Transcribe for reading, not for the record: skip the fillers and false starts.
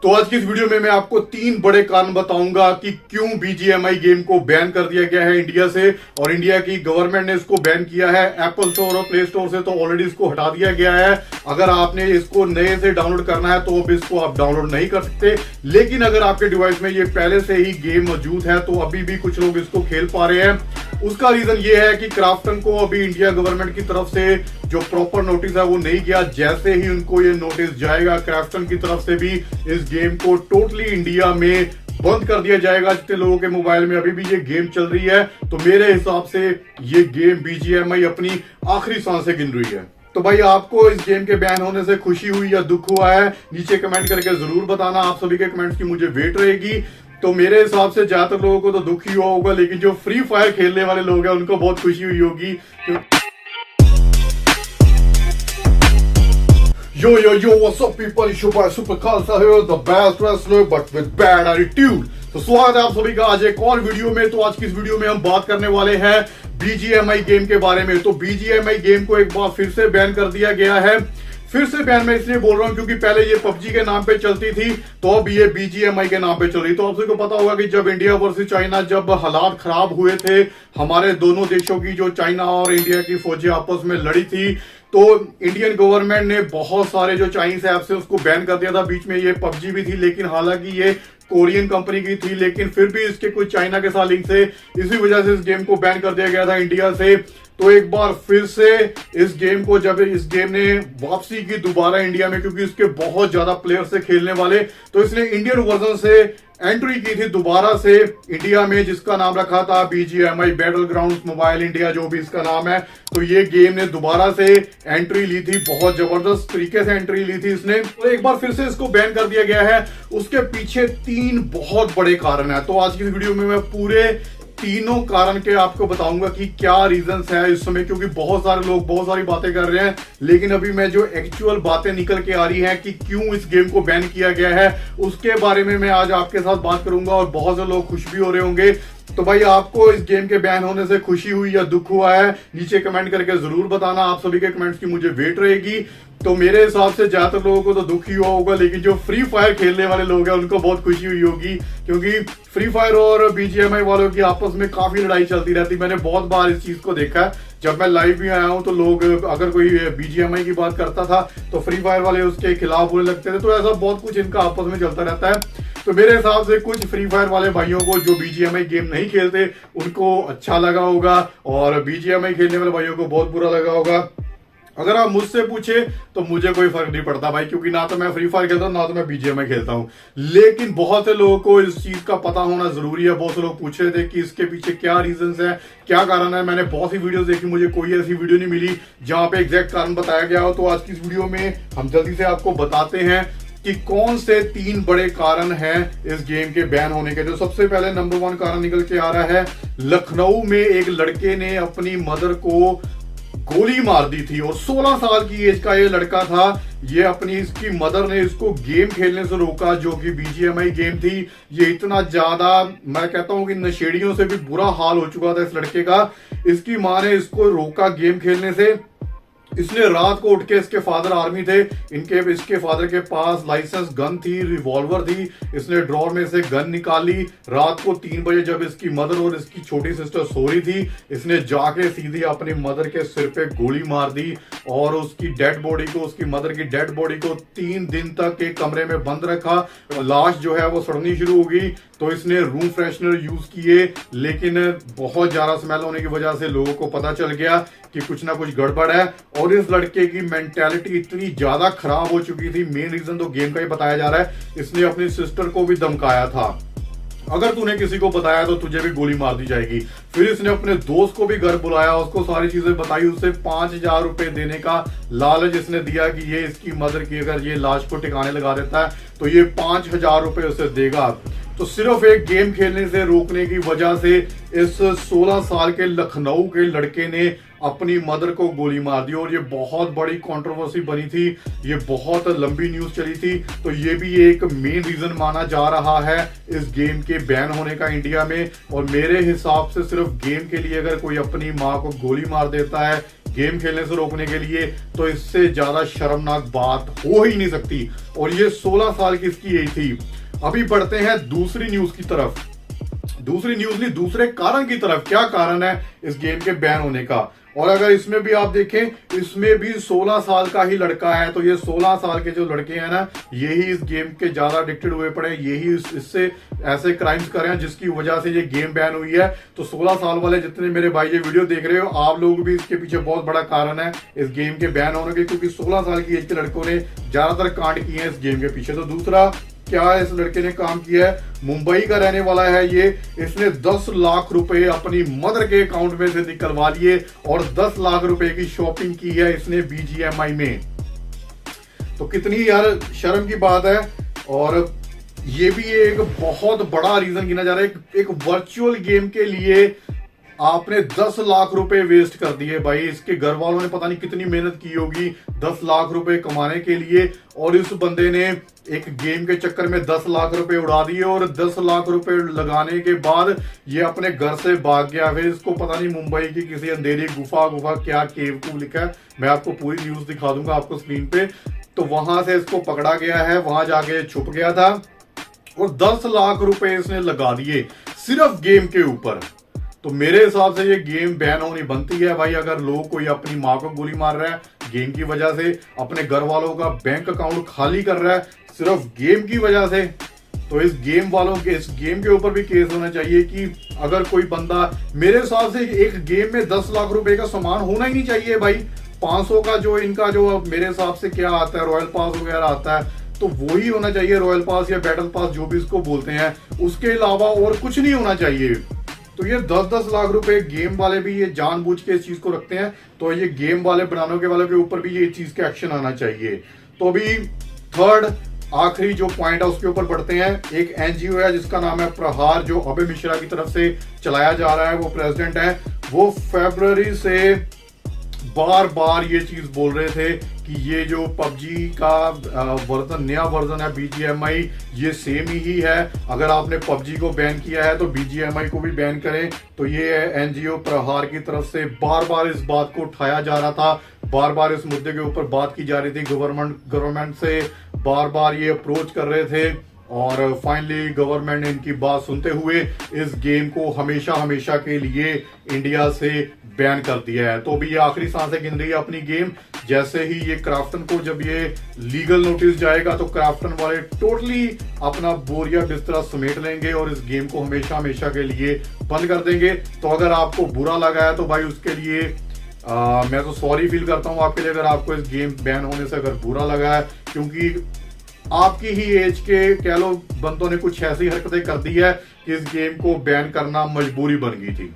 तो आज की इस वीडियो में मैं आपको 3 बड़े कारण बताऊंगा कि क्यों बीजीएमआई गेम को बैन कर दिया गया है इंडिया से। और इंडिया की गवर्नमेंट ने इसको बैन किया है। एप्पल स्टोर और प्ले स्टोर से तो ऑलरेडी इसको हटा दिया गया है। अगर आपने इसको नए से डाउनलोड करना है तो अब इसको आप डाउनलोड नहीं कर सकते, लेकिन अगर आपके डिवाइस में ये पहले से ही गेम मौजूद है तो अभी भी कुछ लोग इसको खेल पा रहे हैं। उसका रीजन ये है कि क्राफ्टन को अभी इंडिया गवर्नमेंट की तरफ से जो प्रॉपर नोटिस है वो नहीं गया। जैसे ही उनको ये नोटिस जाएगा क्राफ्टन की तरफ से भी इस गेम को टोटली इंडिया में बंद कर दिया जाएगा। जितने लोगों के मोबाइल में अभी भी ये गेम चल रही है तो मेरे हिसाब से ये गेम बीजीएमआई अपनी आखिरी सांसें गिन रही है। तो भाई आपको इस गेम के बैन होने से खुशी हुई या दुख हुआ है, नीचे कमेंट करके जरूर बताना। आप सभी के कमेंट्स की मुझे वेट रहेगी। तो मेरे हिसाब से ज्यादातर लोगों को तो दुख ही हुआ होगा, लेकिन जो फ्री फायर खेलने वाले लोग हैं उनको बहुत खुशी हुई होगी। Yo, what's up people? It's your boy Super Khalsa here, the best wrestler but with bad attitude. तो स्वागत है आप सभी का आज एक और वीडियो में। तो आज की इस वीडियो में हम बात करने वाले हैं बीजीएमआई गेम के बारे में। तो बीजीएमआई गेम को एक बार फिर से बैन कर दिया गया है। फिर से बैन मैं इसलिए बोल रहा हूं क्योंकि पहले ये पबजी के नाम पे चलती थी, तो अब ये बीजीएमआई के नाम पे चल रही। तो आप सबको पता होगा कि जब इंडिया वर्सेस चाइना जब हालात खराब हुए थे, हमारे दोनों देशों की जो चाइना और इंडिया की फौजें आपस में लड़ी थी, तो इंडियन गवर्नमेंट ने बहुत सारे जो चाइनीज ऐप्स है उसको बैन कर दिया था। बीच में ये पबजी भी थी, लेकिन हालांकि ये कोरियन कंपनी की थी, लेकिन फिर भी इसके कुछ चाइना के साथ लिंक से इसी वजह से इस गेम को बैन कर दिया गया था इंडिया से। तो एक बार फिर से इस गेम को जब इस गेम ने वापसी की दोबारा इंडिया में, क्योंकि इसके बहुत ज्यादा प्लेयर्स थे खेलने वाले, तो इसने इंडियन वर्जन से एंट्री की थी दोबारा से इंडिया में, जिसका नाम रखा था BGMI battle grounds mobile India, जो भी इसका नाम है। तो ये गेम ने दोबारा से एंट्री ली थी, बहुत जबरदस्त तरीके से एंट्री ली थी इसने। तो एक बार फिर से इसको बैन कर दिया गया है। उसके पीछे 3 बहुत बड़े कारण है। तो आज की वीडियो में मैं पूरे तीनों कारण के आपको बताऊंगा कि क्या रीजंस है इस समय, क्योंकि बहुत सारे लोग बहुत सारी बातें कर रहे हैं, लेकिन अभी मैं जो एक्चुअल बातें निकल के आ रही हैं कि क्यों इस गेम को बैन किया गया है उसके बारे में मैं आज आपके साथ बात करूंगा। और बहुत से लोग खुश भी हो रहे होंगे। तो भाई आपको इस गेम के बैन होने से खुशी हुई या दुख हुआ है, नीचे कमेंट करके जरूर बताना। आप सभी के कमेंट्स की मुझे वेट रहेगी। तो मेरे हिसाब से ज्यादातर लोगों को तो दुख ही हुआ होगा, लेकिन जो फ्री फायर खेलने वाले लोग हैं उनको बहुत खुशी हुई होगी, क्योंकि फ्री फायर और बीजीएमआई वालों की आपस में काफी लड़ाई चलती रहती। मैंने बहुत बार इस चीज को देखा है। जब मैं लाइव भी आया हूं तो लोग अगर कोई बीजीएमआई की बात करता था तो फ्री फायर वाले उसके खिलाफ बोलने लगते थे। तो ऐसा बहुत कुछ इनका आपस में चलता रहता है। तो मेरे हिसाब से कुछ फ्री फायर वाले भाइयों को जो बीजीएमआई गेम नहीं खेलते उनको अच्छा लगा होगा, और बीजीएमआई खेलने वाले भाइयों को बहुत बुरा लगा होगा। अगर आप मुझसे पूछे तो मुझे कोई फर्क नहीं पड़ता भाई, क्योंकि ना तो मैं फ्री फायर खेलता हूं ना तो मैं बीजीएमआई खेलता हूं। लेकिन बहुत से लोगों को इस चीज का पता होना जरूरी है। बहुत से लोग पूछ रहे थे कि इसके पीछे क्या रीजंस है, क्या कारण है। मैंने बहुत सी वीडियोस देखी, मुझे कोई ऐसी वीडियो नहीं मिली जहां पे एग्जैक्ट कारण बताया गया हो। तो आज की इस वीडियो में हम जल्दी से आपको बताते हैं कि कौन से 3 बड़े कारण हैं इस गेम के बैन होने के। जो सबसे पहले नंबर 1 कारण निकल के आ रहा है, लखनऊ में एक लड़के ने अपनी मदर को गोली मार दी थी, और 16 साल की एज का ये लड़का था। ये अपनी इसकी मदर ने इसको गेम खेलने से रोका, जो कि बीजीएमआई गेम थी। ये इतना ज्यादा, मैं कहता हूं कि नशेड़ियों से भी बुरा हाल हो चुका था इस लड़के का। इसकी मां ने इसको रोका गेम खेलने से। इसने रात को उठ के, इसके फादर आर्मी थे, इसके फादर के पास लाइसेंस गन थी, रिवॉल्वर थी। इसने ड्रॉर में से गन निकाली। रात को 3 बजे जब इसकी मदर और इसकी छोटी सिस्टर सो रही थी, इसने जाके सीधी अपनी मदर के सिर पे गोली मार दी, और उसकी डेड बॉडी को, उसकी मदर की डेड बॉडी को 3 दिन तक एक कमरे में बंद रखा। लाश जो है वो सड़नी शुरू हो गई। तो इसने रूम फ्रेशनर यूज किए, लेकिन बहुत ज्यादा स्मेल होने की वजह से लोगों को पता चल गया कि कुछ ना कुछ गड़बड़ है। और इस लड़के की मेंटालिटी इतनी ज्यादा खराब हो चुकी थी, मेन रीजन तो गेम का ही बताया जा रहा है, इसने अपनी सिस्टर को भी धमकाया था, अगर तूने किसी को बताया तो तुझे भी गोली मार दी जाएगी। फिर इसने अपने दोस्त को भी घर बुलाया, उसको सारी चीजें बताई, उसे 5,000 रुपए देने का लालच इसने दिया कि ये इसकी मदर की अगर ये लाश को ठिकाने लगा देता है तो ये 5,000 रुपए उसे देगा। तो सिर्फ एक गेम खेलने से रोकने की वजह से इस 16 साल के लखनऊ के लड़के ने अपनी मदर को गोली मार दी, और ये बहुत बड़ी कंट्रोवर्सी बनी थी, ये बहुत लंबी न्यूज चली थी। तो ये भी एक मेन रीजन माना जा रहा है इस गेम के बैन होने का इंडिया में। और मेरे हिसाब से सिर्फ गेम के लिए अगर कोई अपनी माँ को गोली मार देता है गेम खेलने से रोकने के लिए, तो इससे ज्यादा शर्मनाक बात हो ही नहीं सकती। और ये 16 साल की इसकी एज थी। अभी बढ़ते हैं दूसरी न्यूज की तरफ, दूसरी न्यूज नहीं, दूसरे कारण की तरफ। क्या कारण है इस गेम के बैन होने का? और अगर इसमें भी आप देखें, इसमें भी 16 साल का ही लड़का है। तो ये 16 साल के जो लड़के हैं ना, यही इस गेम के ज्यादा एडिक्टेड हुए पड़े, यही इससे ऐसे क्राइम्स कर रहे हैं जिसकी वजह से ये गेम बैन हुई है। तो 16 साल वाले जितने मेरे भाई ये वीडियो देख रहे हो, आप लोग भी इसके पीछे बहुत बड़ा कारण है इस गेम के बैन होने के, क्योंकि 16 साल की एज के लड़कों ने ज्यादातर कांड किए हैं इस गेम के पीछे। तो दूसरा क्या इस लड़के ने काम किया है, मुंबई का रहने वाला है ये, इसने 10 लाख रुपए अपनी मदर के अकाउंट में से निकलवा लिए और 10 लाख रुपए की शॉपिंग की है इसने BGMI में। तो कितनी यार शर्म की बात है। और ये भी एक बहुत बड़ा रीजन गिना जा रहा है, एक वर्चुअल गेम के लिए आपने 10 लाख रुपए वेस्ट कर दिए भाई। इसके घर वालों ने पता नहीं कितनी मेहनत की होगी 10 लाख रुपए कमाने के लिए, और इस बंदे ने एक गेम के चक्कर में 10 लाख रुपए उड़ा दिए। और 10 लाख रुपए लगाने के बाद ये अपने घर से भाग गया। फिर इसको पता नहीं मुंबई की किसी अंधेरी गुफा क्या केव को लिखा है, मैं आपको पूरी न्यूज दिखा दूंगा आपको स्क्रीन पे। तो वहां से इसको पकड़ा गया है, वहां जाके छुप गया था और 10 लाख रुपए इसने लगा दिए सिर्फ गेम के ऊपर। तो मेरे हिसाब से ये गेम बैन होनी बनती है भाई। अगर लोग कोई अपनी माँ को गोली मार रहा है गेम की वजह से, अपने घर वालों का बैंक अकाउंट खाली कर रहा है सिर्फ गेम की वजह से, तो इस गेम वालों के इस गेम के ऊपर भी केस होना चाहिए कि अगर कोई बंदा, मेरे हिसाब से एक गेम में 10 लाख रुपए का सामान होना ही नहीं चाहिए भाई। 500 का जो इनका जो मेरे हिसाब से क्या आता है, रॉयल पास वगैरह आता है, तो वो ही होना चाहिए, रॉयल पास या बैटल पास जो भी इसको बोलते हैं। उसके अलावा और कुछ नहीं होना चाहिए। तो ये 10-10 लाख रुपए गेम वाले भी ये जानबूझ के इस चीज को रखते हैं। तो ये गेम वाले बनाने के वालों के ऊपर भी ये चीज का एक्शन आना चाहिए। तो अभी थर्ड आखिरी जो पॉइंट है उसके ऊपर बढ़ते हैं। एक एनजीओ है जिसका नाम है प्रहार, जो अभय मिश्रा की तरफ से चलाया जा रहा है, वो प्रेसिडेंट है। वो फरवरी से बार बार ये चीज बोल रहे थे कि ये जो पबजी का वर्जन, नया वर्जन है BGMI, ये सेम ही है। अगर आपने पबजी को बैन किया है तो BGMI को भी बैन करें। तो ये एनजीओ प्रहार की तरफ से बार बार इस बात को उठाया जा रहा था, बार बार इस मुद्दे के ऊपर बात की जा रही थी। गवर्नमेंट से बार बार ये अप्रोच कर रहे थे और फाइनली गवर्नमेंट ने इनकी बात सुनते हुए इस गेम को हमेशा हमेशा के लिए इंडिया से बैन कर दिया है। तो अभी ये आखिरी सांसें गिन रही है अपनी गेम। जैसे ही ये क्राफ्टन को जब ये लीगल नोटिस जाएगा तो क्राफ्टन वाले टोटली अपना बोरिया बिस्तरा समेट लेंगे और इस गेम को हमेशा हमेशा के लिए बंद कर देंगे। तो अगर आपको बुरा लगा है तो भाई उसके लिए मैं तो सॉरी फील करता हूँ आपके लिए, अगर आपको इस गेम बैन होने से अगर बुरा लगा है, क्योंकि आपकी ही एज के कह लो बंदों ने कुछ ऐसी हरकतें कर दी है कि इस गेम को बैन करना मजबूरी बन गई थी।